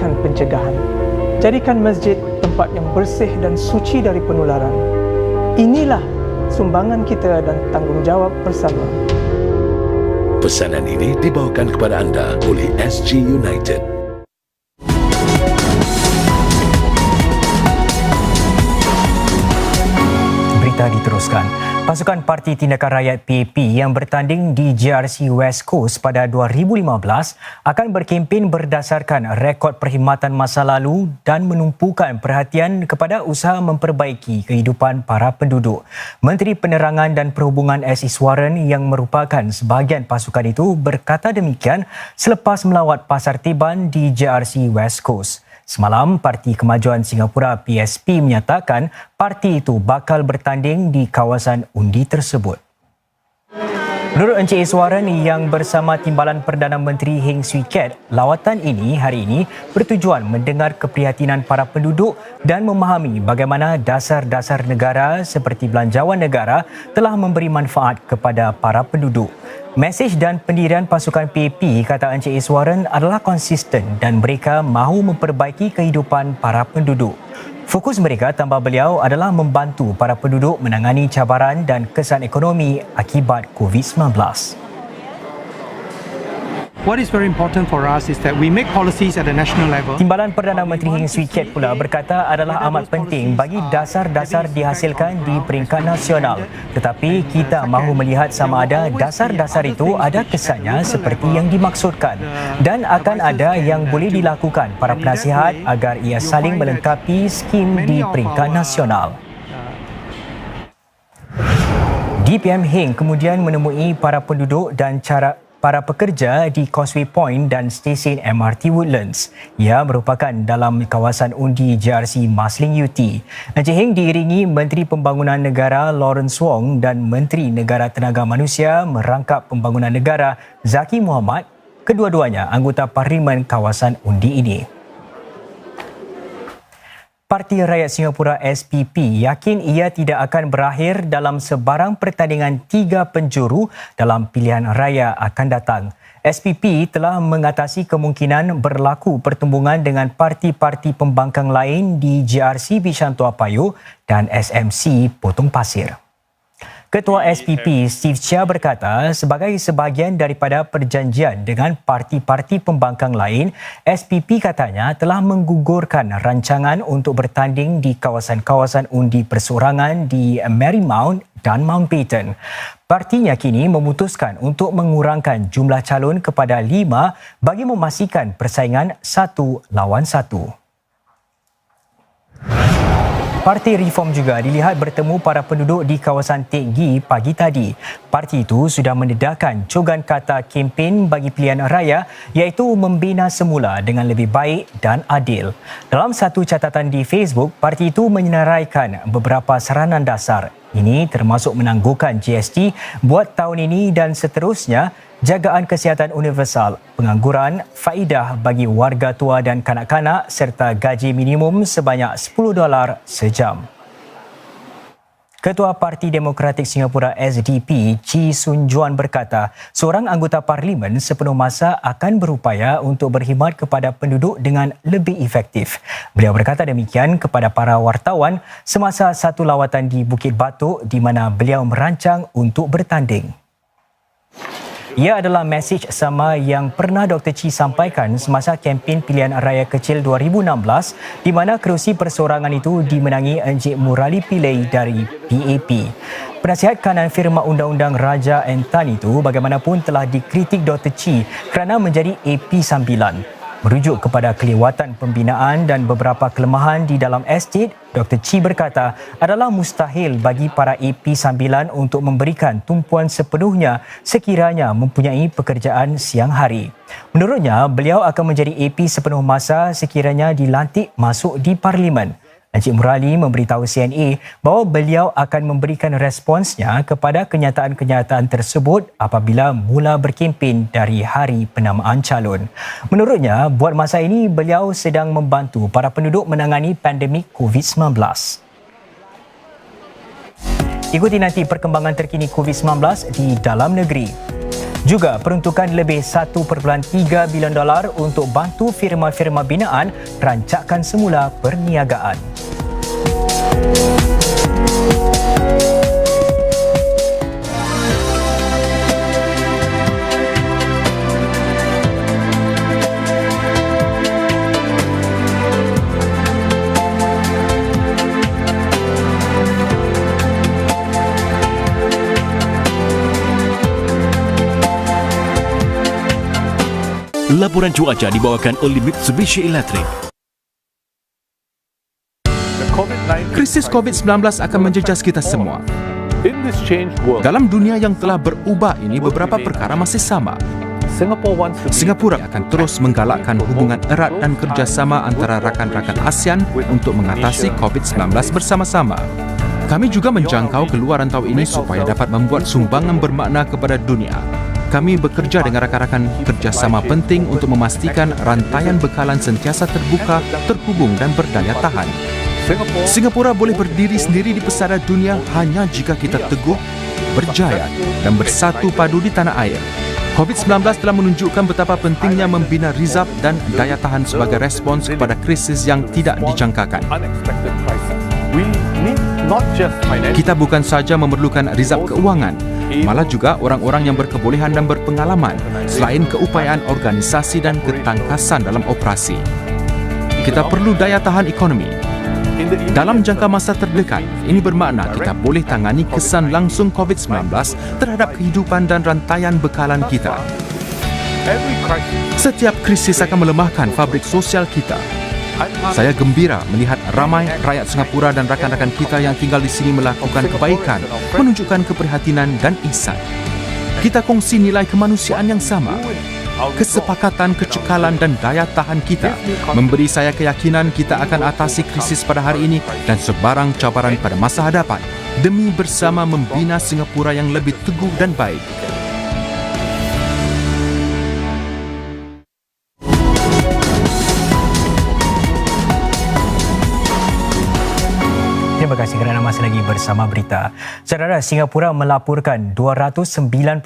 tindakan pencegahan. Jadikan masjid tempat yang bersih dan suci dari penularan. Inilah sumbangan kita dan tanggungjawab bersama. Pesanan ini dibawakan kepada anda oleh SG United. Berita diteruskan. Pasukan Parti Tindakan Rakyat PAP yang bertanding di JRC West Coast pada 2015 akan berkempen berdasarkan rekod perkhidmatan masa lalu dan menumpukan perhatian kepada usaha memperbaiki kehidupan para penduduk. Menteri Penerangan dan Perhubungan S. Iswaran yang merupakan sebahagian pasukan itu berkata demikian selepas melawat Pasar Tiban di JRC West Coast. Semalam, Parti Kemajuan Singapura PSP menyatakan parti itu bakal bertanding di kawasan undi tersebut. Menurut Encik Iswaran yang bersama Timbalan Perdana Menteri Heng Swee Keat, lawatan ini hari ini bertujuan mendengar keprihatinan para penduduk dan memahami bagaimana dasar-dasar negara seperti belanjawan negara telah memberi manfaat kepada para penduduk. Mesej dan pendirian pasukan PAP, kata Encik Iswaran, adalah konsisten dan mereka mahu memperbaiki kehidupan para penduduk. Fokus mereka, tambah beliau, adalah membantu para penduduk menangani cabaran dan kesan ekonomi akibat COVID-19. What is very important for us is that we make policies at the national level. Timbalan Perdana Menteri Heng Swee Keat pula berkata adalah amat penting bagi dasar-dasar dihasilkan di peringkat nasional. Tetapi kita mahu melihat sama ada dasar-dasar itu ada kesannya seperti yang dimaksudkan. Dan akan ada yang boleh dilakukan para penasihat agar ia saling melengkapi skim di peringkat nasional. DPM Heng kemudian menemui para penduduk dan para pekerja di Causeway Point dan stesen MRT Woodlands. Ia merupakan dalam kawasan undi JRC Marsiling UT. Encik Heng diiringi Menteri Pembangunan Negara Lawrence Wong dan Menteri Negara Tenaga Manusia Merangkap Pembangunan Negara Zaki Muhammad, kedua-duanya anggota Parlimen kawasan undi ini. Parti Rakyat Singapura SPP yakin ia tidak akan berakhir dalam sebarang pertandingan 3 penjuru dalam pilihan raya akan datang. SPP telah mengatasi kemungkinan berlaku pertumbungan dengan parti-parti pembangkang lain di JRC Bishan Toa Payoh dan SMC Potong Pasir. Ketua SPP Steve Chia berkata sebagai sebahagian daripada perjanjian dengan parti-parti pembangkang lain, SPP katanya telah menggugurkan rancangan untuk bertanding di kawasan-kawasan undi perseorangan di Marymount dan Mountbatten. Partinya kini memutuskan untuk mengurangkan jumlah calon kepada 5 bagi memastikan persaingan 1 lawan 1. Parti Reform juga dilihat bertemu para penduduk di kawasan Teck Ghee pagi tadi. Parti itu sudah mendedahkan cogan kata kempen bagi pilihan raya iaitu membina semula dengan lebih baik dan adil. Dalam satu catatan di Facebook, parti itu menyenaraikan beberapa saranan dasar. Ini termasuk menangguhkan GST buat tahun ini dan seterusnya, jagaan kesihatan universal, pengangguran, faedah bagi warga tua dan kanak-kanak serta gaji minimum sebanyak $10 sejam. Ketua Parti Demokratik Singapura SDP, Chee Soon Juan berkata, seorang anggota parlimen sepenuh masa akan berupaya untuk berkhidmat kepada penduduk dengan lebih efektif. Beliau berkata demikian kepada para wartawan semasa satu lawatan di Bukit Batok di mana beliau merancang untuk bertanding. Ia adalah mesej sama yang pernah Dr. Chee sampaikan semasa kempen pilihan raya kecil 2016 di mana kerusi perseorangan itu dimenangi Encik Murali Pillay dari PAP. Penasihat kanan firma undang-undang Raja and Tan itu bagaimanapun telah dikritik Dr. Chee kerana menjadi AP9. Merujuk kepada kelewatan pembinaan dan beberapa kelemahan di dalam estet, Dr. Chee berkata adalah mustahil bagi para AP9 untuk memberikan tumpuan sepenuhnya sekiranya mempunyai pekerjaan siang hari. Menurutnya, beliau akan menjadi AP sepenuh masa sekiranya dilantik masuk di Parlimen. Encik Murali memberitahu CNA bahawa beliau akan memberikan responsnya kepada kenyataan-kenyataan tersebut apabila mula berkempen dari hari penamaan calon. Menurutnya, buat masa ini beliau sedang membantu para penduduk menangani pandemik COVID-19. Ikuti nanti perkembangan terkini COVID-19 di dalam negeri. Juga peruntukan lebih 1.3 bilion dolar untuk bantu firma-firma binaan rancakan semula perniagaan. Laporan cuaca dibawakan oleh Mitsubishi Electric. Krisis COVID-19 akan menjejas kita semua. Dalam dunia yang telah berubah ini, beberapa perkara masih sama. Singapura akan terus menggalakkan hubungan erat dan kerjasama antara rakan-rakan ASEAN untuk mengatasi COVID-19 bersama-sama. Kami juga menjangkau keluar rantau ini supaya dapat membuat sumbangan bermakna kepada dunia. Kami bekerja dengan rakan-rakan kerjasama penting untuk memastikan rantaian bekalan sentiasa terbuka, terhubung dan berdaya tahan. Singapura boleh berdiri sendiri di pesara dunia hanya jika kita teguh, berjaya dan bersatu padu di tanah air. COVID-19 telah menunjukkan betapa pentingnya membina rizab dan daya tahan sebagai respons kepada krisis yang tidak dijangkakan. Kita bukan saja memerlukan rizab keuangan, malah juga orang-orang yang berkebolehan dan berpengalaman, selain keupayaan organisasi dan ketangkasan dalam operasi. Kita perlu daya tahan ekonomi. Dalam jangka masa terdekat, ini bermakna kita boleh tangani kesan langsung COVID-19 terhadap kehidupan dan rantaian bekalan kita. Setiap krisis akan melemahkan fabrik sosial kita. Saya gembira melihat ramai rakyat Singapura dan rakan-rakan kita yang tinggal di sini melakukan kebaikan, menunjukkan keprihatinan dan ihsan. Kita kongsi nilai kemanusiaan yang sama. Kesepakatan, kecekalan dan daya tahan kita memberi saya keyakinan kita akan atasi krisis pada hari ini dan sebarang cabaran pada masa hadapan demi bersama membina Singapura yang lebih teguh dan baik. Terima kasih kerana masih lagi bersama berita. Saudara, Singapura melaporkan 291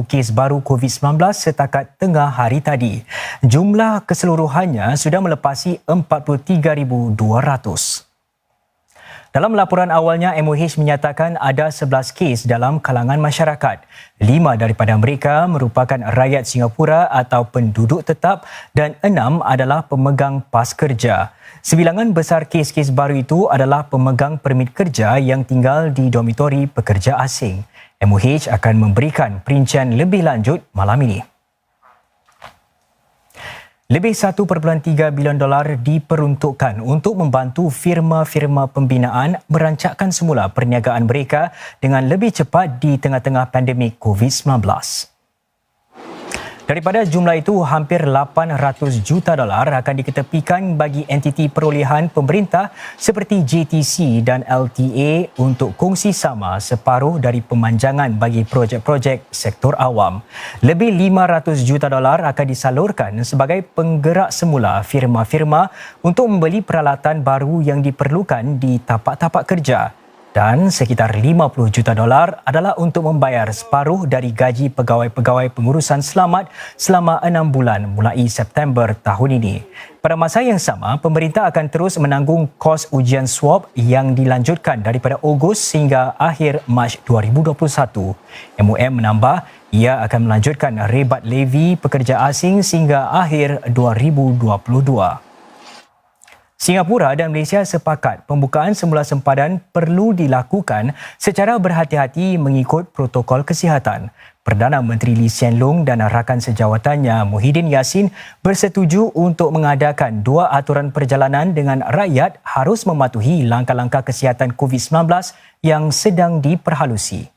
kes baru COVID-19 setakat tengah hari tadi. Jumlah keseluruhannya sudah melepasi 43,200. Dalam laporan awalnya, MOH menyatakan ada 11 kes dalam kalangan masyarakat. 5 daripada mereka merupakan rakyat Singapura atau penduduk tetap dan 6 adalah pemegang pas kerja. Sebilangan besar kes-kes baru itu adalah pemegang permit kerja yang tinggal di dormitori pekerja asing. MOH akan memberikan perincian lebih lanjut malam ini. Lebih 1.3 bilion dolar diperuntukkan untuk membantu firma-firma pembinaan merancakkan semula perniagaan mereka dengan lebih cepat di tengah-tengah pandemik COVID-19. Daripada jumlah itu, hampir 800 juta dolar akan diketepikan bagi entiti perolehan pemerintah seperti JTC dan LTA untuk kongsi sama separuh dari pemanjangan bagi projek-projek sektor awam. Lebih 500 juta dolar akan disalurkan sebagai penggerak semula firma-firma untuk membeli peralatan baru yang diperlukan di tapak-tapak kerja. Dan sekitar 50 juta dolar adalah untuk membayar separuh dari gaji pegawai-pegawai pengurusan selamat selama 6 bulan mulai September tahun ini. Pada masa yang sama, pemerintah akan terus menanggung kos ujian swab yang dilanjutkan daripada Ogos hingga akhir Mac 2021. MOM menambah, ia akan melanjutkan rebat levy pekerja asing sehingga akhir 2022. Singapura dan Malaysia sepakat pembukaan semula sempadan perlu dilakukan secara berhati-hati mengikut protokol kesihatan. Perdana Menteri Lee Hsien Loong dan rakan sejawatannya Muhyiddin Yassin bersetuju untuk mengadakan 2 aturan perjalanan dengan rakyat harus mematuhi langkah-langkah kesihatan COVID-19 yang sedang diperhalusi.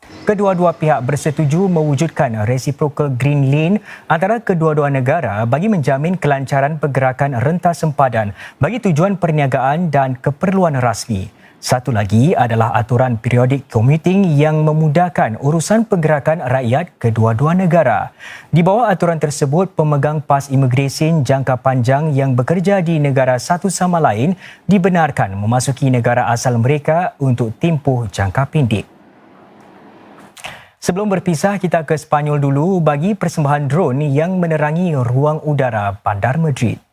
Kedua-dua pihak bersetuju mewujudkan reciprocal green lane antara kedua-dua negara bagi menjamin kelancaran pergerakan rentas sempadan bagi tujuan perniagaan dan keperluan rasmi. Satu lagi adalah aturan periodik commuting yang memudahkan urusan pergerakan rakyat kedua-dua negara. Di bawah aturan tersebut, pemegang pas imigresen jangka panjang yang bekerja di negara satu sama lain dibenarkan memasuki negara asal mereka untuk tempoh jangka pendek. Sebelum berpisah, kita ke Spanyol dulu bagi persembahan drone yang menerangi ruang udara Bandar Madrid.